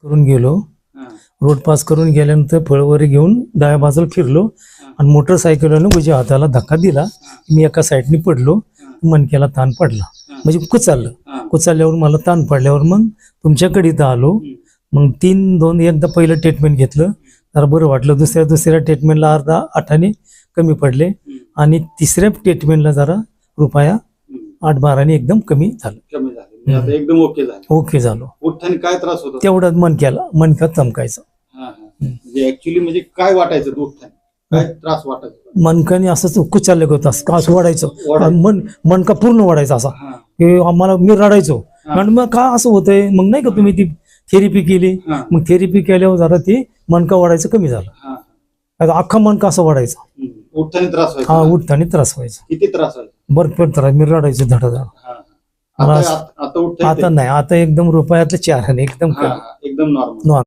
करून गेलो. Road pass करून गेल्यानंतर फळवरी घेऊन डाव्या बाजूला फिरलो आणि मोटरसायकलनं उजव्या हाताला धक्का दिला. मी एका साईडने पडलो. मणक्याला ताण पडला, म्हणजे कुचाल्यावर मला ताण पडल्यावर मग तुमच्याकडे इथं आलो. मग 3-2 एकदा पहिलं ट्रीटमेंट घेतलं, जरा बरं वाटलं. दुसऱ्या ट्रीटमेंटला अर्धा आठाने कमी पडले आणि तिसऱ्या ट्रीटमेंटला जरा रुपया 8-12 एकदम कमी झालं. आता एकदम ओके झालो. उठताना काय त्रास होता? तेवढाच मणक्यात चमकायचं. ऍक्च्युली म्हणजे काय वाटायचं उठताना? काय त्रास वाटायचा? मणकाने असंच कुचाले होत असं वाढायचं. मणका पूर्ण वाढायचा असा. आम्हाला मी रडायचो. आणि मग का असं होतंय? मग नाही का तुम्ही ती थेरपी केली. मग थेरपी केल्यावर जरा ते मणका वाढायचं कमी झालं. अख्खा मणका असं वाढायचा. उठताना त्रास व्हायचा? हा, उठताना त्रास व्हायचा. किती त्रास व्हायचा? भरपूर त्रास. मी रडायचो धडाधड. आता आता नाही, आता एकदम रुपयातलं 4 एकदम एकदम नॉर्मल.